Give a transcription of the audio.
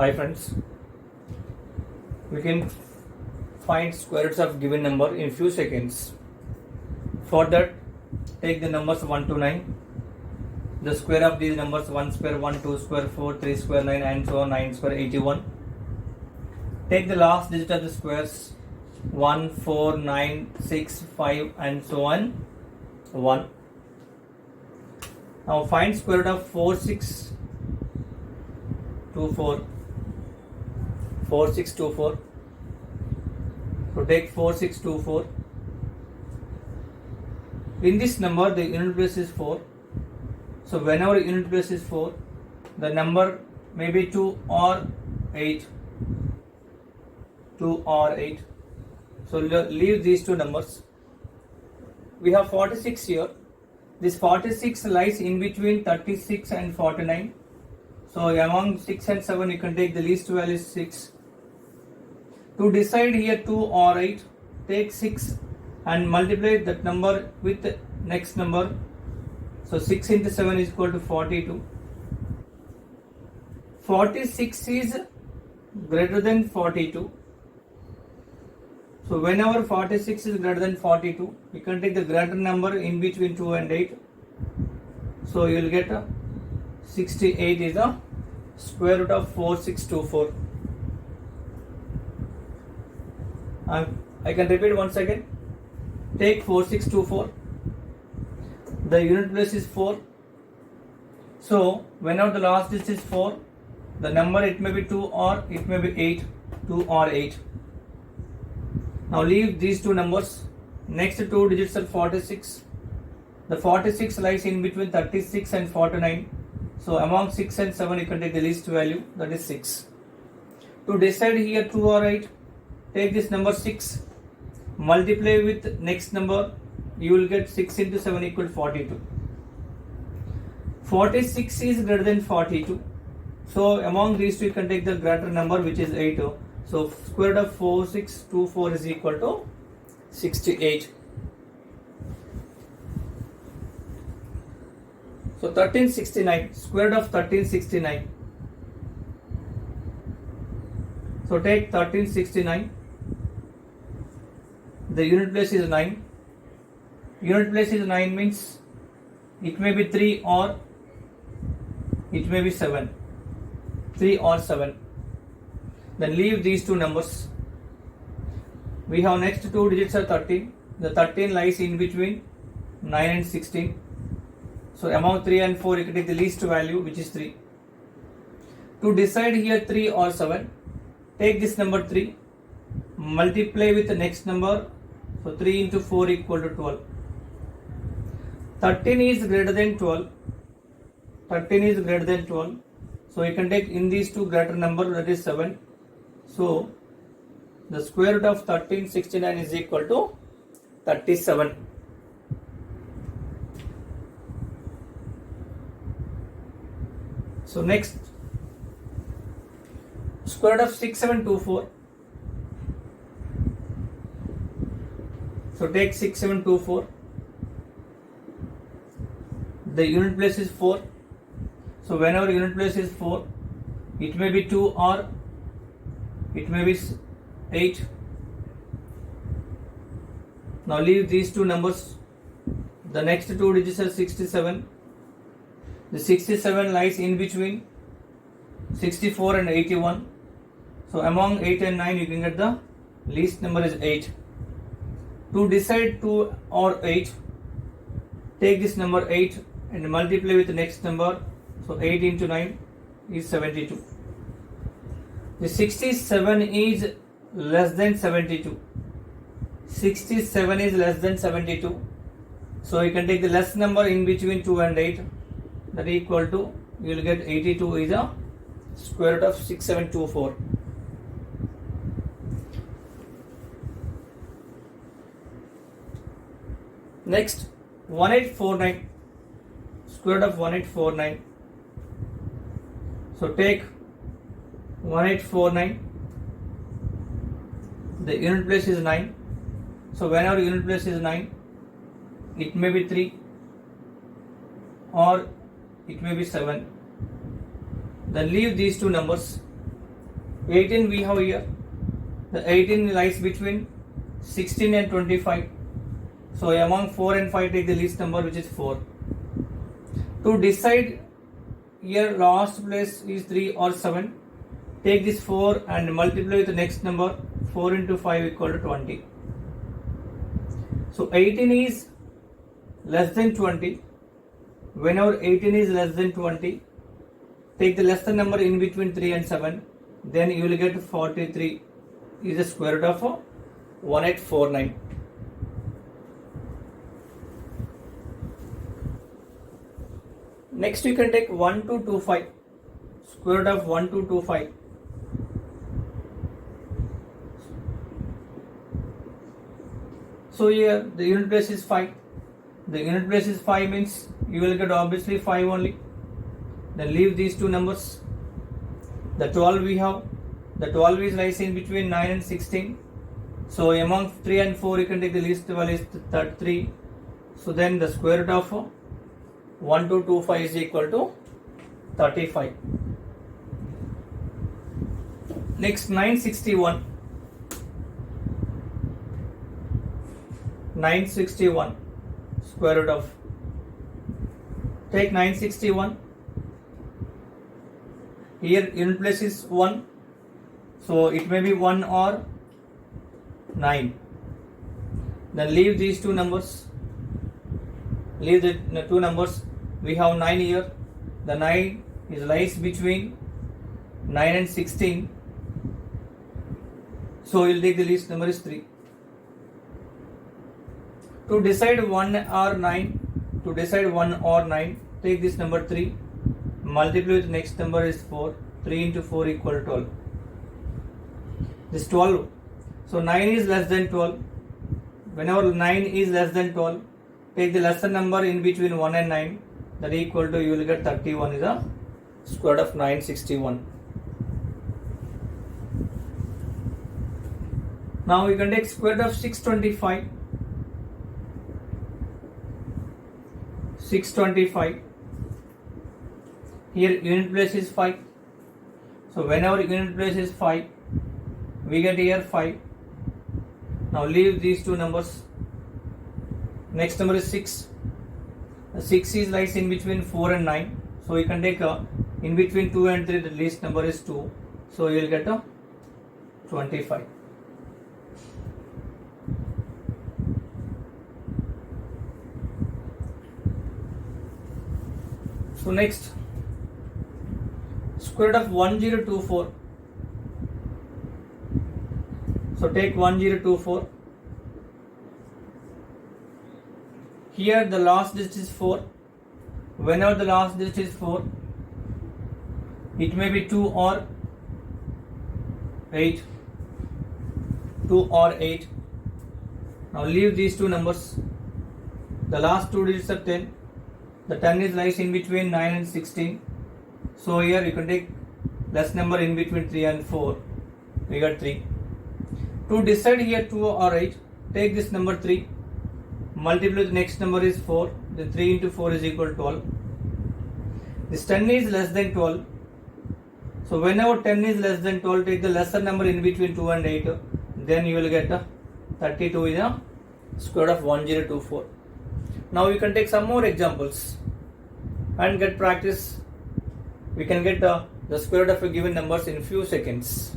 Hi friends, we can find square roots of given number in few seconds. For that, take the numbers 1 to 9. The square of these numbers 1 square, 1, 2 square, 4, 3 square, 9 and so on, 9 square, 81. Take the last digit of the squares 1, 4, 9, 6, 5 and so on, 1. Now find square root of 4, 6, 2, 4. 4, 6, 2, 4. So take 4, 6, 2, 4. In this number, the unit place is 4. So whenever unit place is 4, the number may be 2 or 8. 2 or 8. So leave these two numbers. We have 46 here. This 46 lies in between 36 and 49. So among 6 and 7, you can take the least value is 6. To decide here 2 or 8, take 6 and multiply that number with the next number. So 6 into 7 is equal to 42. 46 is greater than 42. So whenever 46 is greater than 42, you can take the greater number in between 2 and 8. So you will get 68 is the square root of 4624. I can repeat once again. Take 4624. The unit place is 4. So whenever the last digit is 4, the number it may be 2 or it may be 8. 2 or 8. Now leave these two numbers. Next two digits are 46. The 46 lies in between 36 and 49. So among 6 and 7 you can take the least value, that is 6. To decide here 2 or 8, take this number 6, multiply with next number, you will get 6 into 7 equal to 42. 46 is greater than 42. So among these two you can take the greater number which is 8. So square root of 4624 is equal to 68. So 1369, square root of 1369. So take 1369. The unit place is 9. Unit place is 9 means it may be 3 or it may be 7. 3 or 7. Then leave these two numbers. We have next two digits are 13. The 13 lies in between 9 and 16. So among 3 and 4 you can take the least value which is 3. To decide here 3 or 7, take this number 3, multiply with the next number. So 3 into 4 equal to 12. 13 is greater than 12. 13 is greater than 12. So you can take in these two greater number, that is 7. So the square root of 1369 is equal to 37. So next, square root of 6724. So take 6724. The unit place is 4. So whenever unit place is 4, it may be 2 or it may be 8. Now leave these two numbers. The next two digits are 67. The 67 lies in between 64 and 81. So among 8 and 9 you can get the least number is 8. To decide 2 or 8, take this number 8 and multiply with the next number. So 8 into 9 is 72. The 67 is less than 72. 67 is less than 72. So you can take the less number in between 2 and 8. That is equal to, you will get 82 is a square root of 6724. Next, 1849, square root of 1849. So take 1849. The unit place is 9. So whenever unit place is 9, it may be 3 or it may be 7. Then leave these two numbers. 18 we have here. The 18 lies between 16 and 25. So among 4 and 5, take the least number, which is 4. To decide here last place is 3 or 7, take this 4 and multiply with the next number. 4 into 5 equal to 20. So 18 is less than 20. Whenever 18 is less than 20, take the lesser number in between 3 and 7. Then you will get 43 is the square root of 1849. Next you can take 1225. Square root of 1225. So here the unit place is 5. The unit place is 5 means you will get obviously 5 only. Then leave these two numbers. The 12 we have. The 12 is lies in between 9 and 16. So among 3 and 4 you can take the least value is 3. So then the square root of 1225 is equal to 35. Next 961. 961 square root of. Take 961. Here unit place is 1. So it may be 1 or 9. Then leave these two numbers. Leave the two numbers. We have 9 here. The 9 is lies between 9 and 16. So you will take the least number is 3. To decide 1 or 9, take this number 3. Multiply with the next number is 4. 3 into 4 equal to 12. This 12. So 9 is less than 12. Whenever 9 is less than 12, take the lesser number in between 1 and 9. That equal to, you will get 31 is the square root of 961. Now we can take square root of 625. 625. Here unit place is 5. So whenever unit place is 5, we get here 5. Now leave these two numbers. Next number is 6. The 6 is lies in between 4 and 9. So you can take in between 2 and 3, the least number is 2. So you will get 25. So next, square root of 1024. So take 1024. Here the last digit is 4. Whenever the last digit is 4, it may be 2 or 8. 2 or 8. Now leave these two numbers. The last two digits are 10. The 10 is lies in between 9 and 16. So here you can take less number in between 3 and 4. We got 3. To decide here 2 or 8, take this number 3. Multiply the next number is 4. Then 3 into 4 is equal to 12. This 10 is less than 12. So whenever 10 is less than 12, take the lesser number in between 2 and 8. Then you will get 32 is the square root of 1024. Now you can take some more examples and get practice. We can get the square root of a given numbers in few seconds.